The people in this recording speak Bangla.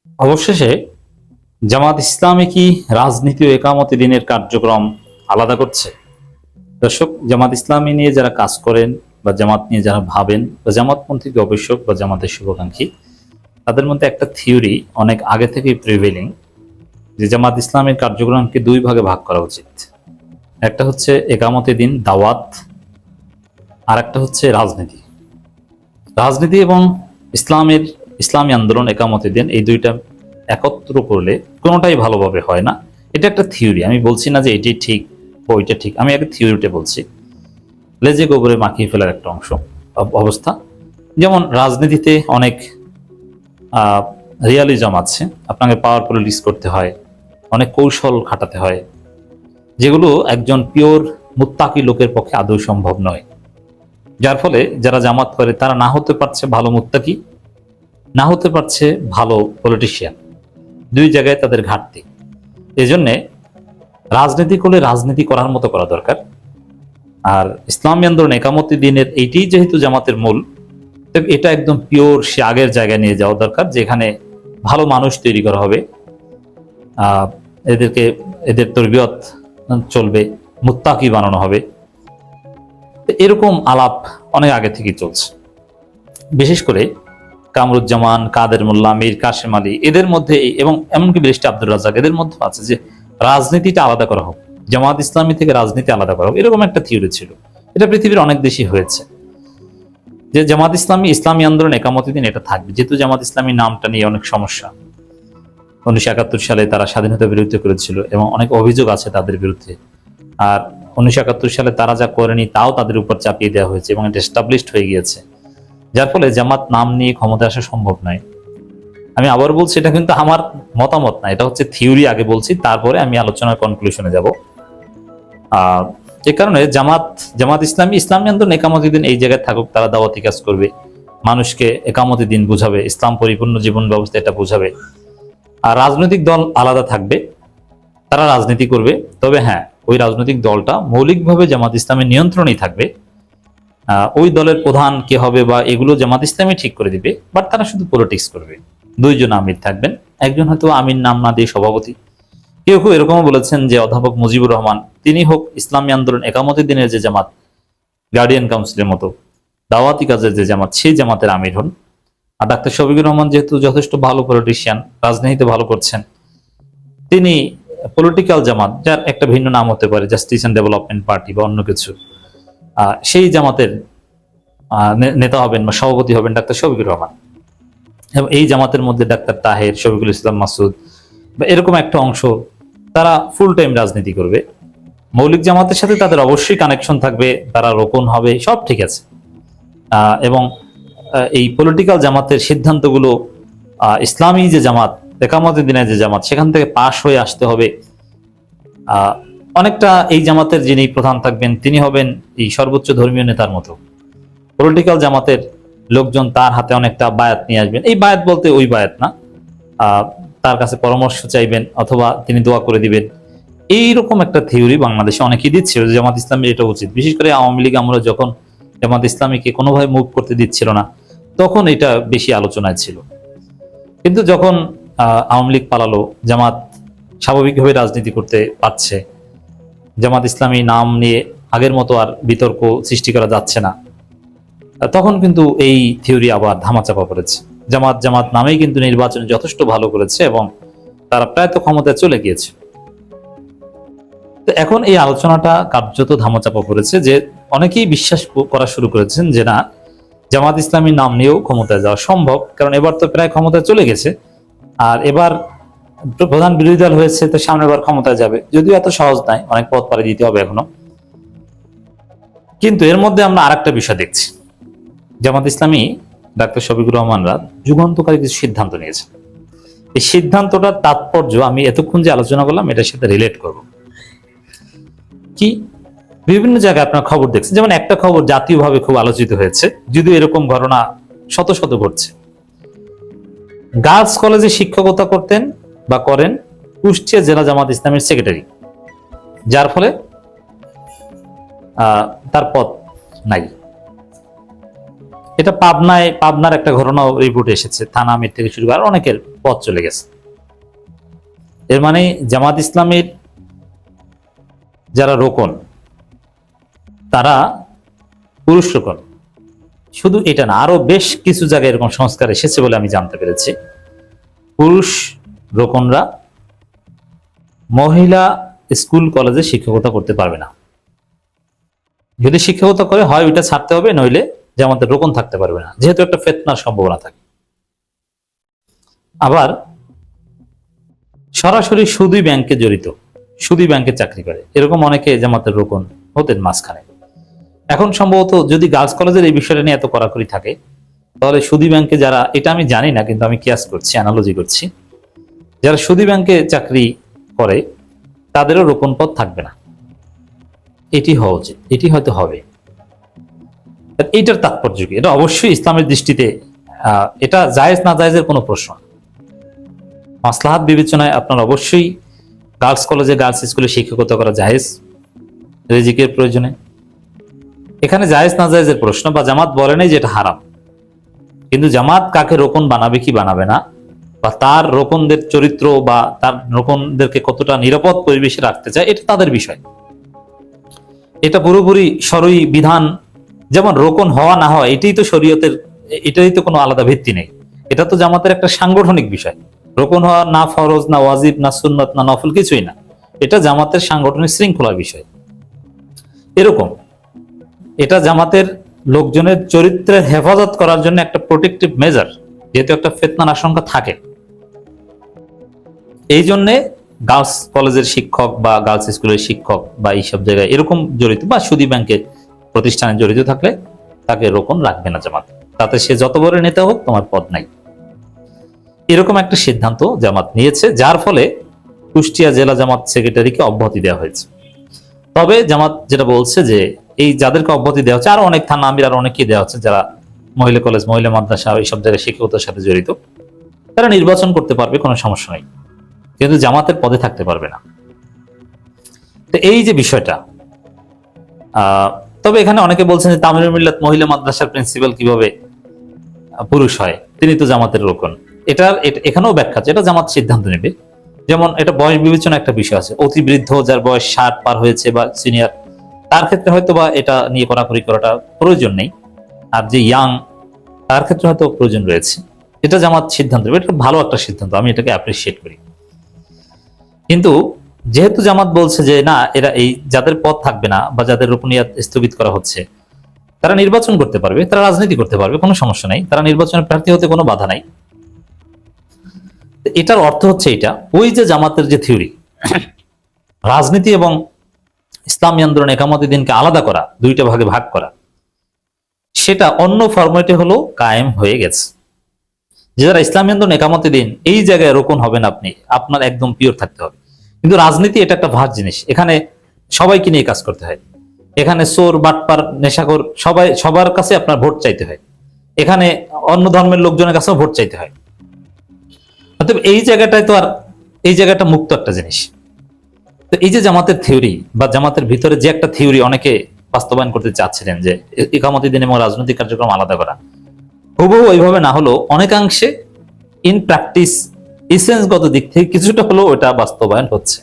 অবশেষে জামাত ইসলামী কি রাজনীতি ও একামতে দিনের কার্যক্রম আলাদা করছে? দর্শক, জামাত ইসলামী নিয়ে যারা কাজ করেন বা জামাত নিয়ে যারা ভাবেন বা জামাতপন্থী গবেষক বা জামাতের শুভাকাঙ্ক্ষী, তাদের মধ্যে একটা থিওরি অনেক আগে থেকেই প্রিভেলিং, যে জামাত ইসলামের কার্যক্রমকে দুই ভাগে ভাগ করা উচিত। একটা হচ্ছে একামতে দিন দাওয়াত, আর একটা হচ্ছে রাজনীতি। রাজনীতি এবং ইসলামী আন্দোলন একামতে দিন, এই দুইটা একত্র করলে কোনোটাই ভালোভাবে হয় না। এটা একটা থিওরি, আমি বলছি না যে এটি ঠিক বা ওইটা ঠিক, আমি একটা থিওরিটা বলছি। লেজে গোবরে মাখিয়ে ফেলার একটা অবস্থা। যেমন রাজনীতিতে অনেক রিয়ালিজম আছে, আপনাকে পাওয়ার পলিটিক্স করতে হয়, অনেক কৌশল খাটাতে হয়, যেগুলো একজন পিওর মুত্তাকি লোকের পক্ষে আদৌ সম্ভব নয়। যার ফলে যারা জামাত করে তারা না হতে পারছে ভালো মুত্তাকি, না হতে পারছে ভালো পলিটিশিয়ান। দুই জায়গায় তাদের ঘাটতি। এজন্যে রাজনীতি করলে রাজনীতি করার মতো করা দরকার। আর ইসলামী আন্দোলন একামতি দিনের এইটি যেহেতু জামাতের মূল, এটা একদম পিওর সে আগের জায়গায় নিয়ে যাওয়া দরকার, যেখানে ভালো মানুষ তৈরি করা হবে, এদের তরবিয়ত চলবে, মুত্তাকি বানানো হবে। এরকম আলাপ অনেক আগে থেকে চলছে। বিশেষ করে কামরুজ্জামান, কাদের মোল্লা, মীর কাশেম আলী, এদের মধ্যে এবং এমনকি ব্যারিস্টার আব্দুর রাজ্জাক, এদের মধ্যে আছে যে রাজনীতিটা আলাদা করা হোক, জামাত ইসলামী থেকে রাজনীতি আলাদা করা হোক, এরকম একটা থিওরি ছিল। এটা পৃথিবীর অনেক দেশই হয়েছে, যে জামাত ইসলামী আন্দোলন একামতি দিন এটা থাকবে। যেহেতু জামাত ইসলামী নামটা নিয়ে অনেক সমস্যা, 1971 সালে তারা স্বাধীনতা বিরোধিতা করেছিল এবং অনেক অভিযোগ আছে তাদের বিরুদ্ধে। আর 1971 সালে তারা যা করেনি তাও তাদের উপর চাপিয়ে দেওয়া হয়েছে এবং এটা এস্টাবলিশড হয়ে গিয়েছে। যার ফলে জামাত নাম নিয়ে ক্ষমতা আসা সম্ভব নয়। আমি আবার বলছি, এটা কিন্তু আমার মতামত না, এটা হচ্ছে থিওরি। আগে বলছি, তারপরে আমি আলোচনার কনক্লুশনে যাব। যে কারণে জামাত ইসলামী আন্দোলন একামতি দিন এই জায়গায় থাকুক, তারা দাওয়াতি কাজ করবে, মানুষকে একামতি দিন বুঝাবে, ইসলাম পরিপূর্ণ জীবন ব্যবস্থা এটা বুঝাবে। আর রাজনৈতিক দল আলাদা থাকবে, তারা রাজনীতি করবে। তবে হ্যাঁ, ওই রাজনৈতিক দলটা মৌলিকভাবে জামাত ইসলামের নিয়ন্ত্রণেই থাকবে। ওই দলের প্রধান কে হবে বা এগুলো জামাত ইসলামী ঠিক করে দিবে, বাট তারা শুধু পলিটিক্স করবে। দুইজন আমির থাকবেন, একজন হয়তো আমির নাম না দিয়ে সভাপতি। কেউ কেউ এরকমও বলেছেন যে অধ্যাপক মুজিবুর রহমান তিনি হোক ইসলামী আন্দোলন একামতি দিনের যে জামাত, গার্ডিয়ান কাউন্সিলের মতো দাওয়াতি কাজের যে জামাত, সেই জামাতের আমির হন। আর ডাক্তার শফিকুর রহমান যেহেতু যথেষ্ট ভালো পলিটিশিয়ান, রাজনীতিতে ভালো করছেন, তিনি পলিটিক্যাল জামাত, যার একটা ভিন্ন নাম হতে পারে জাস্টিস অ্যান্ড ডেভেলপমেন্ট পার্টি বা অন্য কিছু, সেই জামাতের নেতা হবেন বা সভাপতি হবেন ডাক্তার শফিকুর রহমান। এবং এই জামাতের মধ্যে ডাক্তার তাহের, শফিকুল ইসলাম মাসুদ বা এরকম একটা অংশ, তারা ফুল টাইম রাজনীতি করবে। মৌলিক জামাতের সাথে তাদের অবশ্যই কানেকশন থাকবে, তারা রোকন হবে, সব ঠিক আছে। এবং এই পলিটিক্যাল জামাতের সিদ্ধান্তগুলো ইসলামী যে জামাত, একামতের দিনের যে জামাত, সেখান থেকে পাশ হয়ে আসতে হবে। অনেকটা এই জামাতের যিনি প্রধান থাকবেন তিনি হবেন এই সর্বোচ্চ ধর্মীয় নেতার মতো। পলিটিক্যাল জামাতের লোকজন তার হাতে অনেকটা বায়াত নিয়ে আসবেন। এই বায়াত বলতে ওই বায়াত না, তার কাছে পরামর্শ চাইবেন অথবা তিনি দোয়া করে দিবেন। এইরকম একটা থিওরি বাংলাদেশে অনেকেই দিচ্ছে যে জামাত ইসলামের এটা উচিত। বিশেষ করে আওয়ামী লীগ আমরা যখন জামাত ইসলামীকে কোনোভাবে মুভ করতে দিচ্ছিল না, তখন এটা বেশি আলোচনায় ছিল। কিন্তু যখন আওয়ামী লীগ পালালো, জামাত স্বাভাবিকভাবে রাজনীতি করতে পারছে, জামাত ইসলামী নাম নিয়ে আগের মতো আর বিতর্ক সৃষ্টি করা যাচ্ছে না, তখন কিন্তু এই থিওরি আবার ধামাচাপা পড়েছে। জামাত নামেই কিন্তু নির্বাচনে যথেষ্ট ভালো করেছে এবং তারা প্রায়ত ক্ষমতায় চলে গিয়েছে। তো এখন এই আলোচনাটা কার্যত ধামাচাপা পড়েছে, যে অনেকেই বিশ্বাস করা শুরু করেছেন যে না, জামাত ইসলামী নাম নিয়েও ক্ষমতায় যাওয়া সম্ভব, কারণ এবার তো প্রায় ক্ষমতায় চলে গেছে। আর এবার প্রধান বিরোধী দল হয়েছে, তো সামনের বার ক্ষমতায় যাবে। যদিও এত সহজ নয়, অনেক পথ পাড়ি দিতে হবে এখনো। কিন্তু এর মধ্যে আমরা আরেকটা বিষয় দেখছি, জামাত ইসলামী, ডাক্তার শফিকুর রহমানরা যুগান্তকারী কিছু সিদ্ধান্ত নিয়েছে। এই সিদ্ধান্তটার তাৎপর্য আমি এতক্ষণ যে আলোচনা করলাম এটার সাথে রিলেট করব। কি, বিভিন্ন জায়গায় আপনার খবর দেখছেন, যেমন একটা খবর জাতীয়ভাবে খুব আলোচিত হয়েছে, যদিও এরকম ঘটনা শত শত ঘটছে। গার্লস কলেজে শিক্ষকতা করতেন বা করেন কুষ্টিয়া জেলা জামাত ইসলামের সেক্রেটারি, যার ফলে তার পদ নাই। এটা পাবনার একটা ঘটনা রিপোর্টে এসেছে, থানা আমির থেকে শুরু করে অনেকের পথ চলে গেছে। এর মানে জামাত ইসলামের যারা রোকন তারা পুরুষ রোকন, শুধু এটা না, আরো বেশ কিছু জায়গায় এরকম সংস্কার এসেছে বলে আমি জানতে পেরেছি। পুরুষ রোকনরা মহিলা স্কুল কলেজে শিক্ষকতা করতে পারবে না। যদি শিক্ষকতা করে হয় ওইটা ছাড়তে হবে, নইলে জামাতের রোকন থাকতে পারবে না, যেহেতু একটা ফিতনার সম্ভাবনা থাকে। আবার সরাসরি সুদী ব্যাংকে জড়িত, সুদী ব্যাংকে চাকরি করে, এরকম অনেকে জামাতের রোকন হতেন মাঝখানে। এখন সম্ভবত যদি গার্লস কলেজের এই বিষয়টা নিয়ে এত কড়াকড়ি থাকে, তাহলে সুদী ব্যাংকে যারা, এটা আমি জানি না কিন্তু আমি কিয়াস করছি, অ্যানালজি করছি, যারা সুদী ব্যাংকে চাকরি করে তাদেরও রোকন পদ থাকবে না। এটি হওয়া উচিত, এটি হয়তো হবে। এইটার তাৎপর্য কি? এটা অবশ্যই ইসলামের দৃষ্টিতে এটা জায়েজ না জায়েজের কোনো প্রশ্ন না। মাসলাহাত বিবেচনায় আপনার অবশ্যই গার্লস কলেজে, গার্লস স্কুলে শিক্ষকতা করা জায়েজ রিজিকের প্রয়োজনে। এখানে জায়েজ না জায়েজের প্রশ্ন, বা জামাত বলে নাই যে এটা হারাম, কিন্তু জামাত কাকে রোকন বানাবে কি বানাবে না, বা তার রোকনদের চরিত্র বা তার রোকনদেরকে কতটা নিরাপদ পরিবেশে রাখতে চায়, এটা তাদের বিষয়। এটা পুরোপুরি শরঈ বিধান, যেমন রোকন হওয়া না হওয়া এটাই তো শরীয়তের, এটাই তো কোনো আলাদা ভিত্তি নেই। এটা তো জামাতের একটা সাংগঠনিক বিষয়। রোকন হওয়া না ফরজ, না ওয়াজিব, না সুন্নত, না নফল, কিছুই না। এটা জামাতের সাংগঠনিক শৃঙ্খলার বিষয়। এরকম এটা জামাতের লোকজনের চরিত্রের হেফাজত করার জন্য একটা প্রোটেক্টিভ মেজার, যেহেতু একটা ফিতনার আশঙ্কা থাকে। এই জন্যে গার্লস কলেজের শিক্ষক বা গার্লস স্কুলের শিক্ষক বা এইসব জায়গায় এরকম জড়িত, বা সুদী ব্যাংকের প্রতিষ্ঠানে জড়িত থাকলে তাকে রোকন রাখবে না জামাত, তাতে সে যত বড় নেতা হোক তোমার পদ নাই। এরকম একটা সিদ্ধান্ত জামাত নিয়েছে, যার ফলে কুষ্টিয়া জেলা জামাত সেক্রেটারিকে অব্যাহতি দেওয়া হয়েছে। তবে জামাত যেটা বলছে যে এই যাদেরকে অব্যাহতি দেওয়া হচ্ছে, আরো অনেক থানা আমির আর অনেকেই দেওয়া হচ্ছে যারা মহিলা কলেজ, মহিলা মাদ্রাসা এইসব জায়গায় শিক্ষকতার সাথে জড়িত, তারা নির্বাচন করতে পারবে, কোনো সমস্যা নেই, কিন্তু জামাতের পদে থাকতে পারবে না। তো এই যে বিষয়টা, তবে এখানে অনেকে বলছেন যে তামিরুল মিল্লাত মহিলা মাদ্রাসার প্রিন্সিপাল কিভাবে পুরুষ হয়, তিনি তো জামাতের রোকন। এটার এখানেও ব্যাখ্যা আছে, এটা জামাত সিদ্ধান্ত নেবে। যেমন এটা বয়স বিবেচনা একটা বিষয় আছে, অতি বৃদ্ধ যার বয়স 60 পার হয়েছে বা সিনিয়র, তার ক্ষেত্রে হয়তো বা এটা নিয়ে কড়াকড়ি করাটা প্রয়োজন নেই। আর যে ইয়াং, তার ক্ষেত্রে হয়তো প্রয়োজন রয়েছে। এটা জামাত সিদ্ধান্ত নেবে, এটা ভালো একটা সিদ্ধান্ত, আমি এটাকে অ্যাপ্রিসিয়েট করি। কিন্তু যেহেতু জামাত বলছে যে না, এরা এই যাদের পদ থাকবে না বা যাদের রুকনিয়াত স্থগিত করা হচ্ছে, তারা নির্বাচন করতে পারবে, তারা রাজনীতি করতে পারবে, কোনো সমস্যা নাই, তারা নির্বাচনে প্রার্থী হতে কোনো বাধা নাই। এটার অর্থ হচ্ছে এটা, ওই যে জামাতের যে থিওরি, রাজনীতি এবং ইসলামী আন্দোলন একামতি দিনকে আলাদা করা, দুইটা ভাগে ভাগ করা, সেটা অন্য ফরম্যাটে হলো কায়েম হয়ে গেছে। যারা ইসলামী আন্দোলন একামতি দিন, এই জায়গায় রোকন হবেন আপনি, আপনার একদম পিওর থাকতে হবে। কিন্তু রাজনীতি এটা একটা ভাগ জিনিস, এখানে সবাইকে নিয়ে কাজ করতে হয়। এখানে চোর, বাটপার, নেশাখোর সবার কাছে আপনার ভোট চাইতে হয়। এখানে অন্য ধর্মের লোকজনের কাছেও ভোট চাইতে হয়। অতএব এই জায়গাটায় তো আর, এই জায়গাটা মুক্ত একটা জিনিস। তো এই যে জামাতের থিওরি বা জামাতের ভিতরে যে একটা থিওরি অনেকে বাস্তবায়ন করতে চাচ্ছিলেন যে ইকামতি দিন এবং রাজনৈতিক কার্যক্রম আলাদা করা, হুবহু ওইভাবে না হলেও অনেকাংশে ইন প্র্যাকটিস, ইসেন্সগত দিক থেকে কিছুটা হলেও ওটা বাস্তবায়ন হচ্ছে।